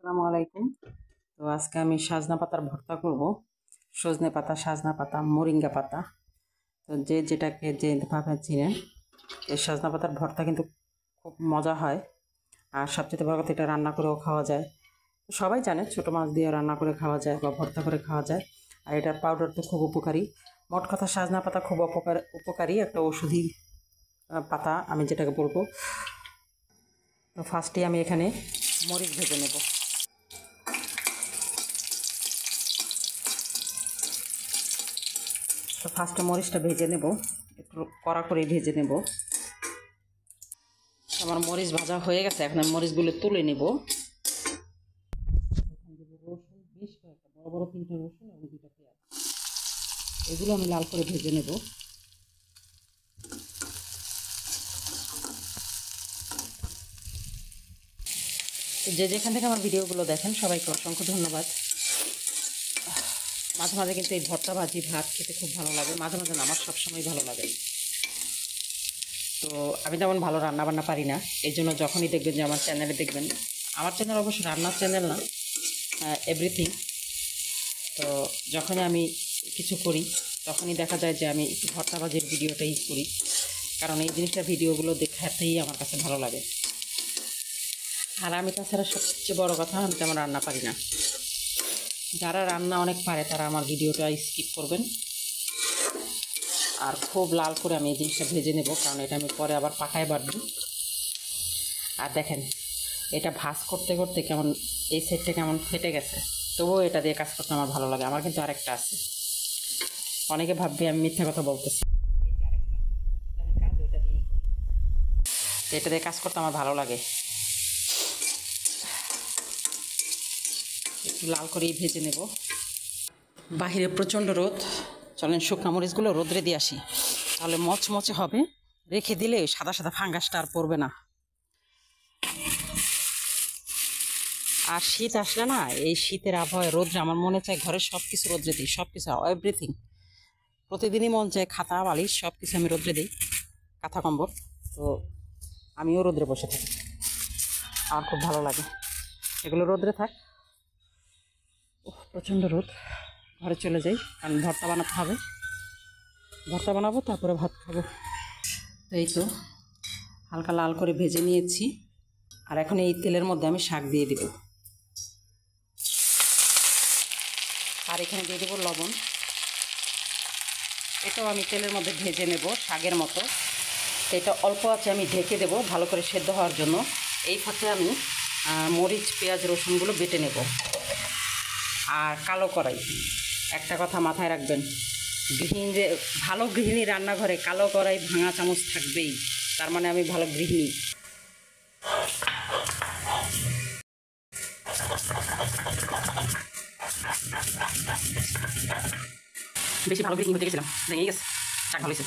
আসসালামু আলাইকুম। তো আজকে আমি সাজনা পাতার ভর্তা করব। সজনে পাতা, সাজনা পাতা, মোরিঙ্গা পাতা, তো যে যেটাকে যেভাবে চিনেন। এই সাজনা পাতার ভর্তা কিন্তু খুব মজা হয়। আর সবচেয়ে বড় কথা, এটা রান্না করেও খাওয়া যায়। তো সবাই জানে ছোটো মাছ দিয়ে রান্না করে খাওয়া যায় বা ভর্তা করে খাওয়া যায়। আর এটার পাউডার তো খুব উপকারী। মোট কথা, সাজনা পাতা খুব উপকারী একটা ওষুধি পাতা, আমি যেটাকে বলবো। তো ফার্স্টে আমি এখানে মরিচ ভেজে নেব। তো ফার্স্টে মরিচটা ভেজে নেব, একটু কড়া করে ভেজে নেব। আমার মরিচ ভাজা হয়ে গেছে, এখন আমি মরিচগুলো তুলে নেব। এখন দেবো রসুন, বেশ কয়েকটা বড় বড় 3টে রসুন এবং 2টা পেঁয়াজ। এগুলো আমি লাল করে ভেজে নেব। তো যে যেখান থেকে আমার ভিডিওগুলো দেখেন সবাইকে অসংখ্য ধন্যবাদ। মাঝে মাঝে কিন্তু এই ভর্তা ভাজি ভাত খেতে খুব ভালো লাগে। মাঝে মাঝে না, আমার সবসময় ভালো লাগে। তো আমি তেমন ভালো রান্না বান্না পারি না, এই জন্য যখনই দেখবেন যে আমার চ্যানেলে দেখবেন, আমার চ্যানেল অবশ্য রান্নার চ্যানেল না, এভরিথিং। তো যখনই আমি কিছু করি তখনই দেখা যায় যে আমি একটু ভর্তা ভাজির ভিডিওটাই করি, কারণ এই জিনিসটা ভিডিওগুলো দেখাতেই আমার কাছে ভালো লাগে। আর আমি তাছাড়া সবচেয়ে বড় কথা, আমি তেমন রান্না পারি না। যারা রান্না অনেক পারে তারা আমার ভিডিওটা স্কিপ করবেন। আর খুব লাল করে আমি এই জিনিসটা ভেজে নেব, কারণ এটা আমি পরে আবার পাকায় বাটবো। আর দেখেন, এটা ভাজ করতে করতে কেমন এই সাইডটা কেমন ফেটে গেছে, তবুও এটা দিয়ে কাজ করতে আমার ভালো লাগে। আমার কিন্তু আরেকটা আছে, অনেকে ভাববে আমি মিথ্যা কথা বলতেছি। এটা দিয়ে কাজ করতে আমার ভালো লাগে। একটু লাল করেই ভেজে নেব। বাহিরে প্রচণ্ড রোদ, চলেন শুকনো মরিচগুলো রোদ্রে দিয়ে আসি, তাহলে মচমচে হবে। রেখে দিলে সাদা সাদা ফাঙ্গাসটা আর পড়বে না। আর শীত আসলে না, এই শীতের আবহাওয়ায় রোদ্রে আমার মনে চায় ঘরের সব কিছু রোদ্রে দিই, সব কিছু এভরিথিং। প্রতিদিনই মন চায় খাতা বালিশ সব কিছু আমি রোদ্রে দিই, কাঁথা কম্বল। তো আমিও রোদ্রে বসে থাকি, আমার খুব ভালো লাগে। এগুলো রোদ্রে থাক। প্রচণ্ড রোদ, ঘরে চলে যাই, কারণ ভর্তা বানাতে হবে। ভর্তা বানাবো, তারপরে ভাত খাবো। তো এই তো হালকা লাল করে ভেজে নিয়েছি। আর এখন এই তেলের মধ্যে আমি শাক দিয়ে দিব। আর এখানে দিয়ে দেবো লবণ। এটাও আমি তেলের মধ্যে ভেজে নেব শাকের মতো। এটা অল্প আছে, আমি ঢেকে দেবো ভালো করে সেদ্ধ হওয়ার জন্য। এই ফাঁকে আমি মরিচ পেঁয়াজ রসুনগুলো বেটে নেব। আর কালো কড়াই, একটা কথা মাথায় রাখবেন, গৃহিণী, ভালো গৃহিণী রান্নাঘরে কালো কড়াই ভাঙা চামচ থাকবেই, তার মানে আমি ভালো গৃহিণী। বেশি ভালো গৃহিণী হতে গেছিলাম, ভেঙে গেছে। শাক ভালো হয়েছে।